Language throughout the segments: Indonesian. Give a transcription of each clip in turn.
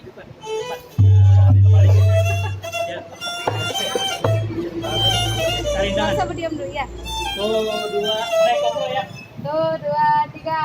Ya. Cari Sama diam dulu ya. Tuh, dua, koplo ya. Tuh, dua, tiga.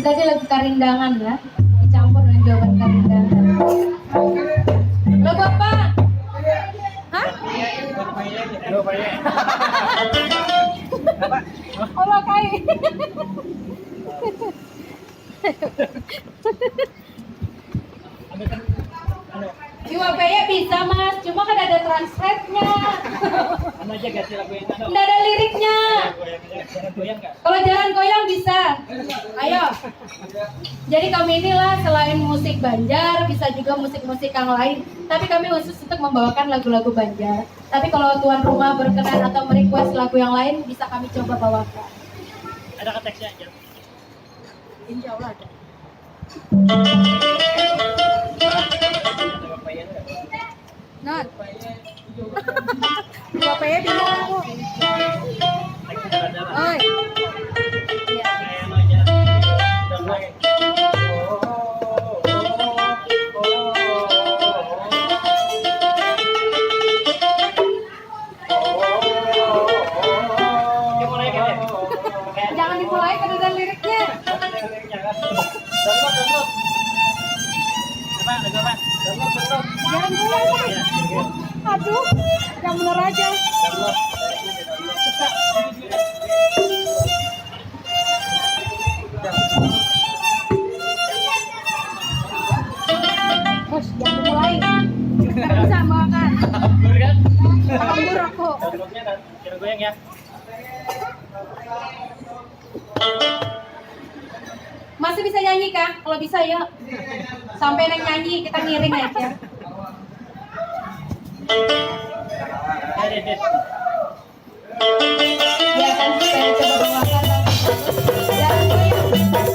Tadi lagu Karindangan ya, dicampur dengan jawaban Karindangan. Lagu apa? Hah? Lupa ya. Oh lo kai. Iwa Baya bisa mas, cuma kan ada translate-nya. Anu aja ganti lagu yang anu. Nggak ada liriknya. Jangan goyang nggak? Kalau jalan goyang bisa. Ayo. Jadi kami inilah selain musik Banjar, bisa juga musik-musik yang lain. Tapi kami khusus untuk membawakan lagu-lagu Banjar. Tapi kalau tuan rumah berkenan atau merequest lagu yang lain, bisa kami coba bawakan. Ada ke teksnya aja. Insya Allah ada. Non. Bapaknya bingung aku. Oi. Iya. Jangan dimulai kan ada liriknya. Jangan mulai. Aduh, yang bener aja. Bos, jangan dimulai. Nggak bisa makan. Kabur aku. Kira goyang ya. Masih bisa nyanyi kah? Kalau bisa ya. Sampai yang nyanyi kita miring aja. Ya kan saya coba bawakan lagu. Jangan goyang.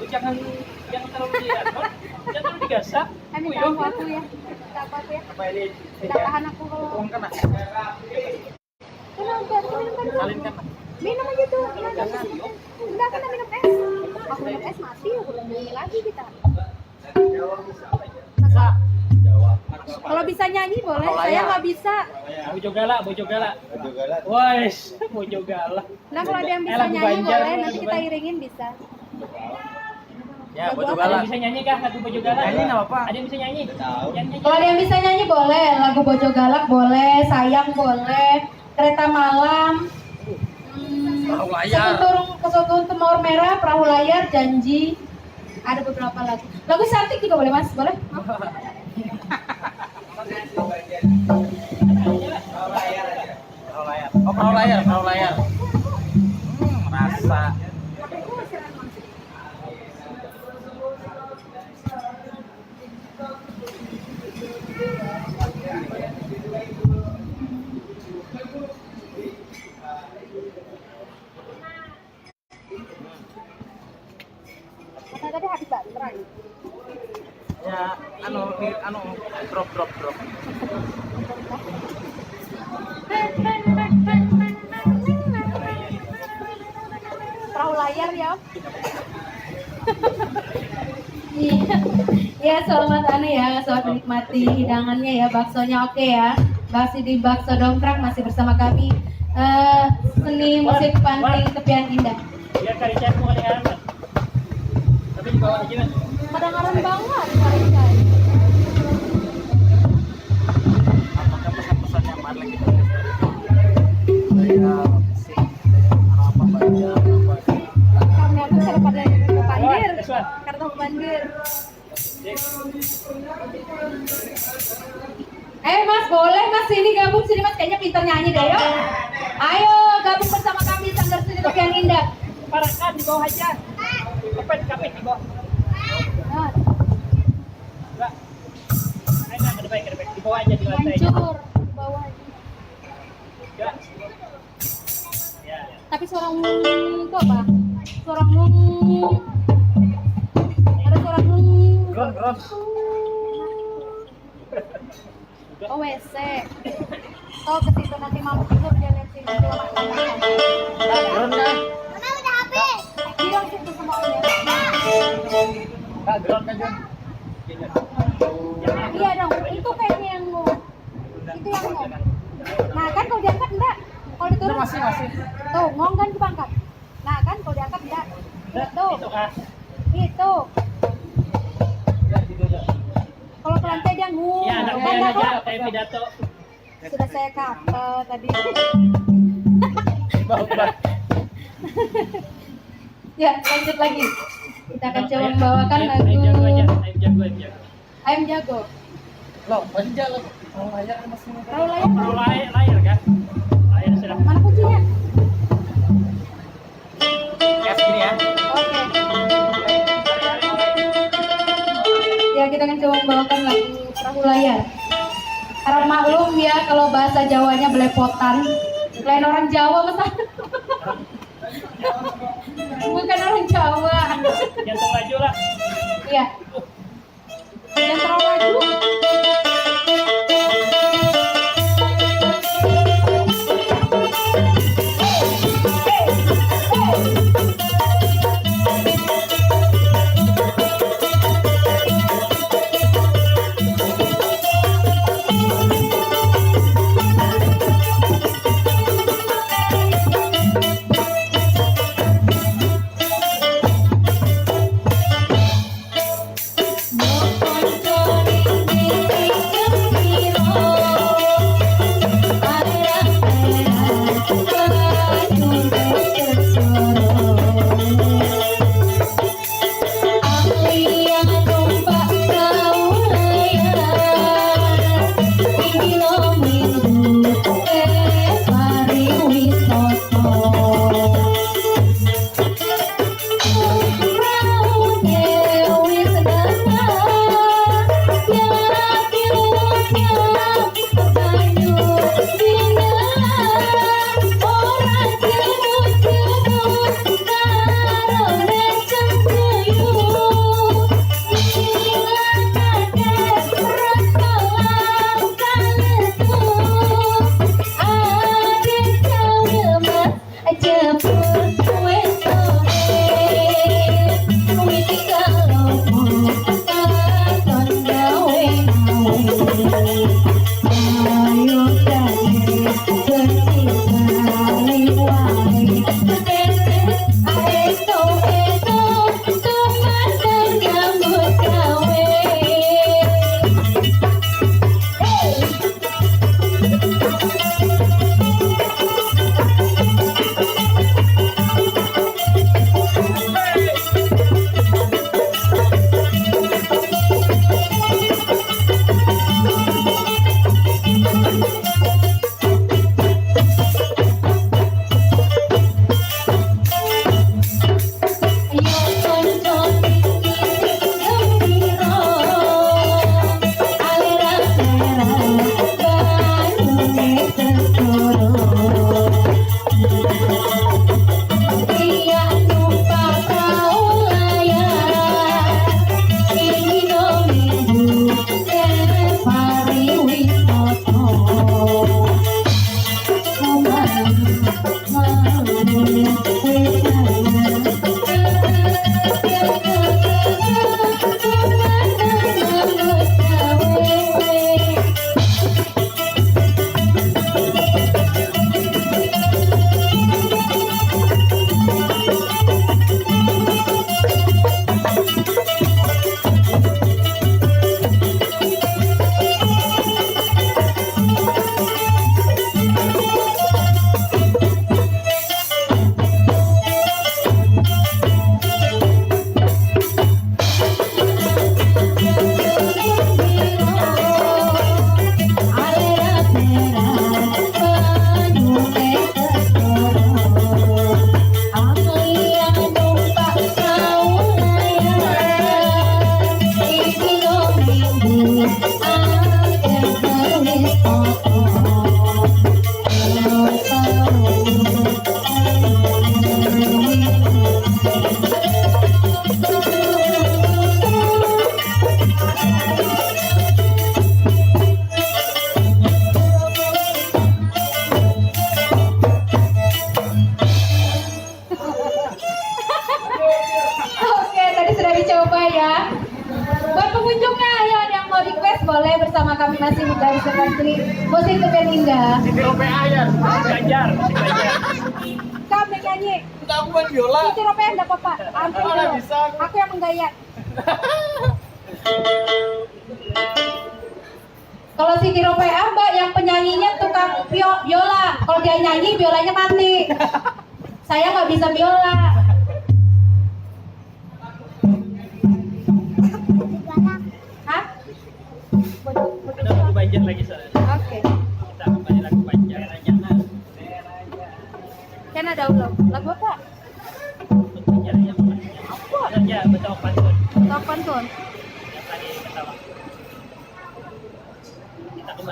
jangan terlalu jangan terlalu digasak. Minta aku ya. Minta aku ya. Apa ini? Minta tahan aku kalau. Tuang kan? Kenapa? Minum kan? Salin kan? Minum aja tuh. Udah kan minum es. Aku minum es mati, aku udah nyanyi lagi kita. Bisa. Kalau bisa nyanyi boleh, saya nggak bisa. Bojo galak, bojo galak. Wes, bojo galak. Nah kalau ada yang bisa lagu nyanyi Banjar, boleh, nanti lagu kita Banjar. iringin bisa. Ya, Lagu bojo apa? galak. Ada yang bisa nyanyi kah lagu bojo galak? Nyanyi enggak apa-apa. Ada yang bisa nyanyi? Nyanyi. Kalau ada yang bisa nyanyi boleh, lagu Bojo Galak boleh, Sayang boleh, Kereta Malam, Perahu layar. Kesotun Temur Merah, Perahu Layar, Janji. Ada beberapa lagu. Lagu Cantik juga boleh Mas, boleh? Perahu layar, perahu layar. Rasa. Nah, tadi habis baterai. Ya, drop. Perahu layar ya. Iya, ya selamat selamat menikmati hidangannya ya, baksonya oke ya. Masih di Bakso Dongkrak masih bersama kami. Seni musik panting tepian indah. Biar kari cek mau kedengaran kan? Tapi di bawah aja kan? Kedengaran banget kali cai. Apakah pesan-pesan yang mana kita saya sing apa baca apa Kami aku daripada banjir. Keswan. Karena banjir. Mas boleh Mas sini gabung sini Mas, kayaknya pintar nyanyi deh yuk. Ayo gabung bersama kami Sanggar Seni Tepian Indah. Parakan di bawah aja. Kapit di bawah. Nah, Enggak. Ayo ke depan. Di bawah aja di lantai. hancur di bawah. Enggak. Ya. Tapi suara itu apa? Suara ada suara Gron. oh WC. Oh ke situ nanti mau tidur dia lihat sini cuma makan. Gron kan? Mama udah habis. Bilang situ semuanya. Kak, gron kan, Jon? Iya dong, itu kayaknya yang mau. Itu yang mau. Nah kan kalau diangkat enggak, kalau diturun Masih. tuh ngong kan kebangkat. Nah kan kalau diangkat enggak. Itu, Itu kah? itu. Kalau ke lantai dia ngung. Ya, anak Kan kalian enggak, aja kok? kayak pidato. Sudah saya kata tadi. Bawah. Ya lanjut lagi. Kita akan coba membawakan lagu Ayam jago aja. Ayam Jago. Loh, aja lo. Mau layar masih Perahu layar. Perahu layar kan? Layar sedang. Mana kuncinya? kita akan coba membawakan lagu Perahu Layar. Harap maklum ya kalau bahasa Jawanya belepotan. Lain orang Jawa masa. Bukan orang Jawa. Jantung laju lah. Iya. Jangan terlalu laju. boleh bersama kami masih dari Sekantri Musik Tepian Indah. Siti Ropea ya, Ganjar, musik Ganjar. Kamu yang nyanyi. Kita aku main biola. Siti Ropea enggak apa-apa. Ampun Mana dulu. bisa? Aku yang menggayat. Kalau Siti Ropea Mbak yang penyanyinya tukang biola. Kalau dia nyanyi biolanya mati. Saya nggak bisa biola. Hah? Ada lagu Banjar lagi soalnya. Oke. Kita kembali lagu Banjar aja. Kan ada lagu apa? Banjar yang mana? Apa? Ya, betul pantun. Tahu pantun. Yang tadi ketawa.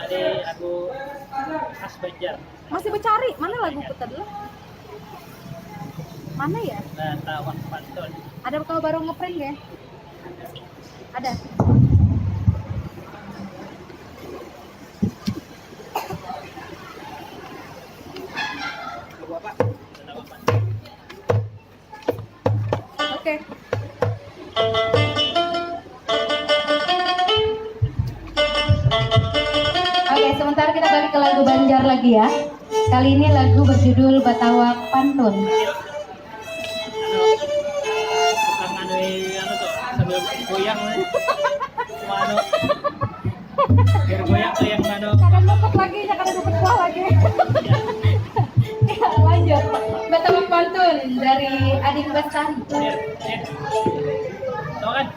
Tadi lagu khas Banjar. Masih mencari mana lagu putar dulu? Mana ya? Batawan Pantun. Ada kalau baru ngeprint ya? Ada. Lagu apa? Batawan Pantun. Oke. Oke, sementara kita balik ke lagu Banjar lagi ya. Kali ini lagu berjudul Batawak Pantun. Tukang anu tuh sambil goyang cuma biar goyang tuh yang Kadang dapat lagi, kadang dapat kuah lagi. Ya, lanjut. Batawak Pantun dari Ading Bestari. tau kan.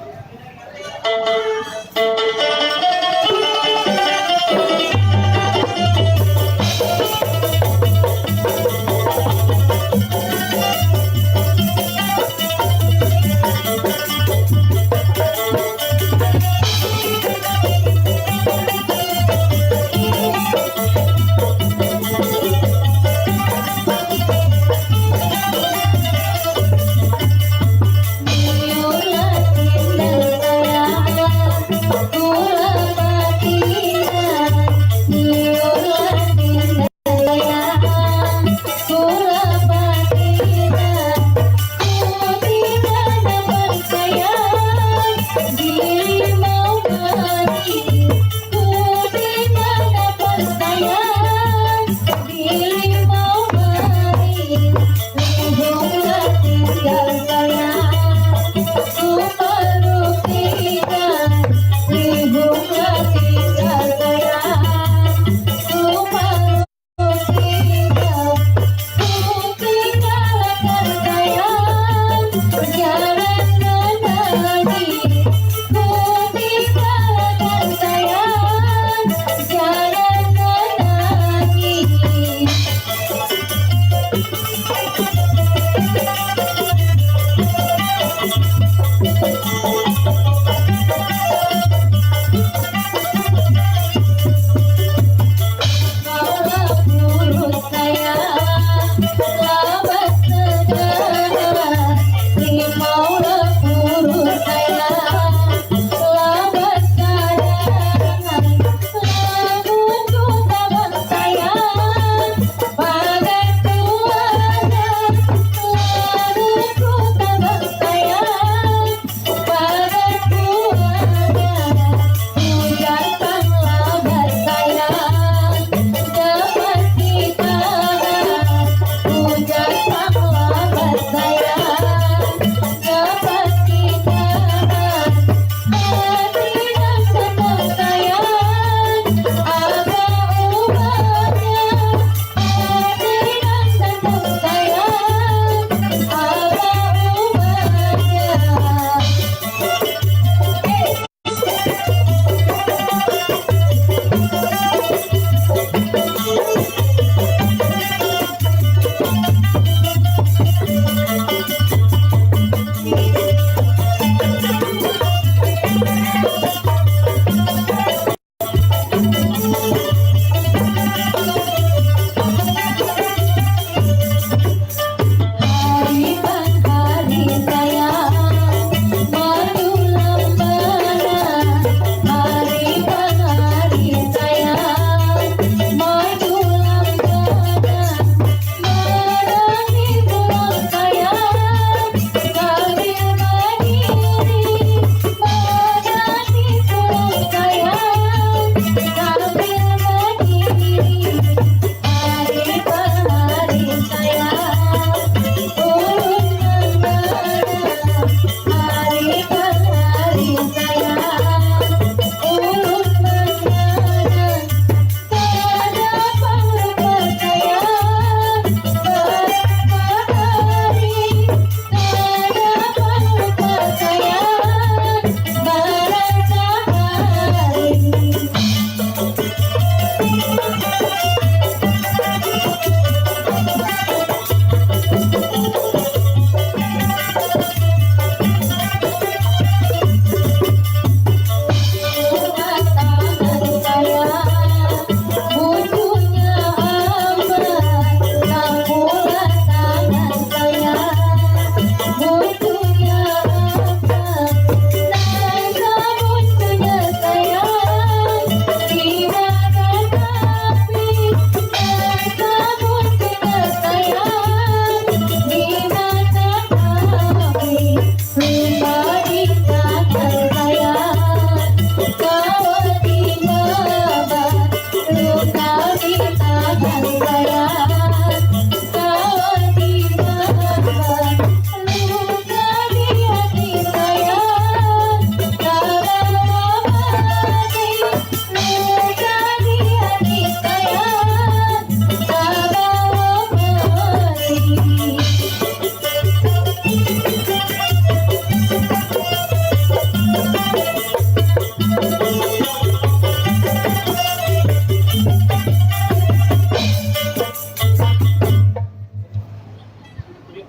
Yuk.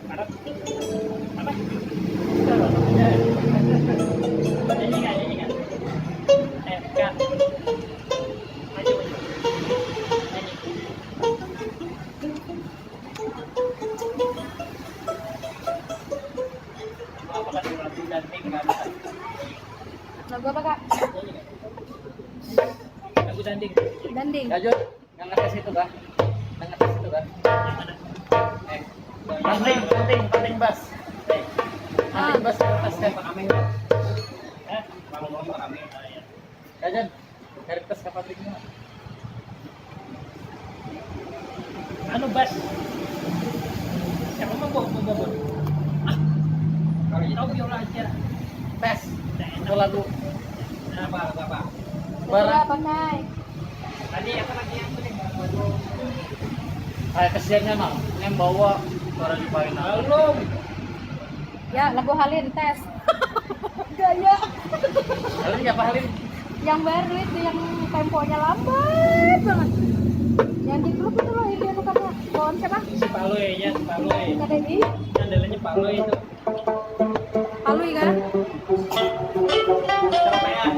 Harap. Apa? Ya. Nyanyi nggak? Nyanyi nggak? Kak. Maju, maju. Nyanyi. Apa kan lagu Danding nggak bisa? Lagu apa kak? Nyanyi nggak? Lagu Danding. Danding. Ya Jun, nggak ngetes itu kan? Nggak ngetes itu kan? Yang mana? Penting bas. Ah. Penting bas ngetes kayak Pak Ameng. Kalau mau kami. Ya. Ya Jun, cari tes ke pabriknya. Anu bas. Siapa mau bawa? Kalau ini tahu biola aja. Tes. Itu lagu. Apa? Sudah pakai. Tadi apa lagi yang penting? Kayak kesiannya mah, yang bawa suara di final. Belum. Ya lagu Halin tes. Gaya. Lalu siapa Halin? Yang baru itu yang temponya lambat banget. Yang di klub itu loh ini bukan Bon siapa? Si Paloy ya, si Paloy. Ada ini. Andalannya Paloy itu. Palui kan? Ceropean.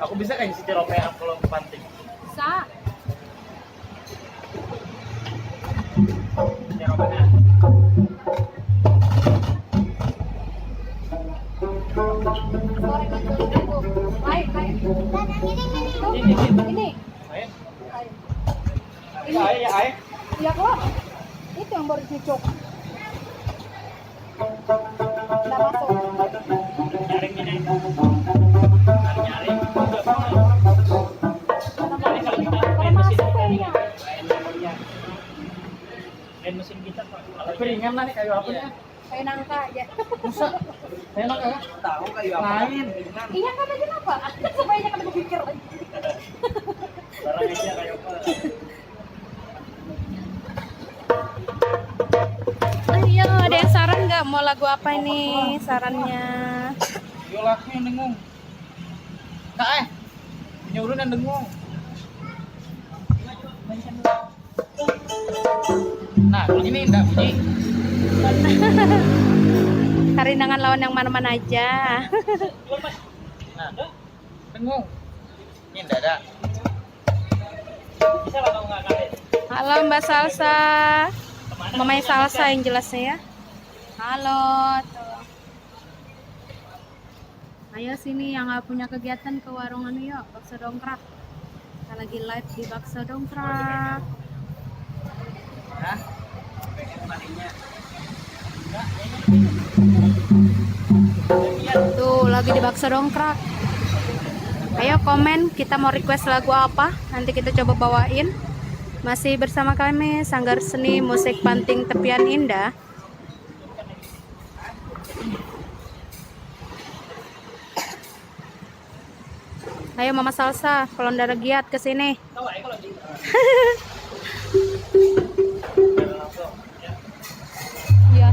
Aku bisa kan si Ceropean kalau panting. Bisa. Ceropean. Goreng itu. Baik. Tuh, Ini. ini. Ayo. Baik. Ya, ayo. Iya kok. Itu yang baru cucuk. Udah masuk. Nyaring ini. Nyaring. Enggak mau. Nyaring kalau kita main mesin kayaknya. Main mesin kita kok. Tapi ringan lah nih kayu apa ya? Kayak nangka aja. Bisa. Enak ya? Tahu kayu Lain. Iya kan aja kenapa? Supaya jangan berpikir lagi. Barang aja kayu apa? Iya, ada yang saran nggak mau lagu apa ini sarannya? Violanya yang dengung. Kak nyuruh yang dengung. Nah, ini enggak bunyi. Karindangan lawan yang mana-mana aja. Nah, dengung. Ini enggak ada. Bisa lah kalau nggak karet. Halo Mbak Salsa, Mamai Salsa yang jelasnya ya. Halo. Tuh. Ayo sini yang nggak punya kegiatan ke warung anu yuk, bakso dongkrak. Kita lagi live di bakso dongkrak. Hah? Tuh lagi di bakso dongkrak. Ayo komen kita mau request lagu apa, nanti kita coba bawain. Masih bersama kami Sanggar Seni Musik Panting Tepian Indah. Ayo Mama Salsa, Pelondara Giat ke sini. Tahu aja kalau di. Iya.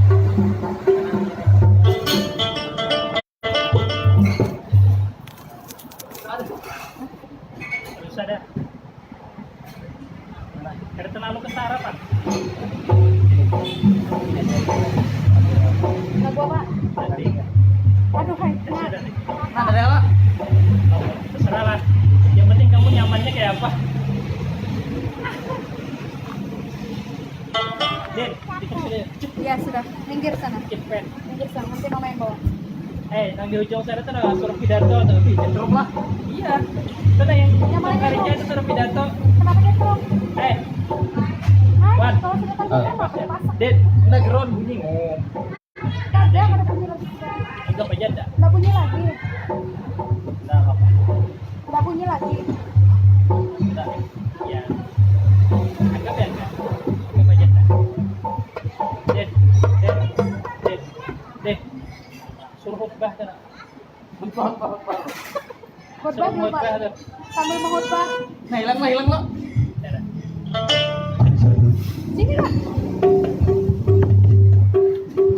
Terus ada. Karena terlalu ketara Pak. Lagu apa? Nanti. Aduh, hai. Nah, ada apa? Terserah lah. Yang penting kamu nyamannya kayak apa. Den, bikin video. Ya sudah, minggir sana. Cepet. Minggir sana, nanti mama yang bawa. Nang di ujung sana tuh ada suruh pidato tuh. Jendrok lah. Iya. Itu ada yang mana karinya jendrok? itu suruh pidato. Kenapa gitu? Eh, Hai, Wan. kalau sudah tahu enak, udah masak. Den, udah geron bunyi. Kadang ada bunyi lagi. Anggap aja enggak. Udah bunyi lagi. Nah, apa? Udah bunyi lagi. Udah. Ya. Anggap ya enggak. Anggap aja enggak. Den. Suruh khutbah sana. Khutbah Suruh dulu, Pak. khutbah tuh. Sambil mengkhutbah. Nah, hilang lo. Sana. Sini lah.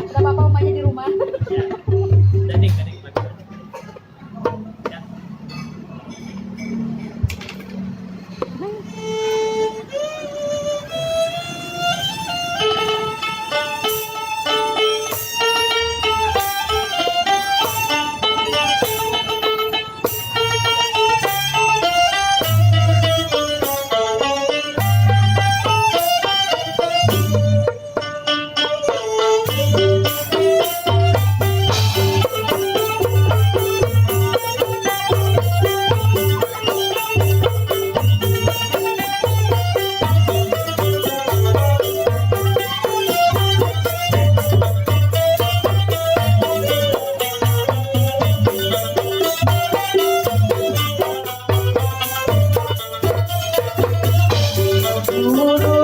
Udah papa mamanya di rumah. Ya. Danding. Ya. Guru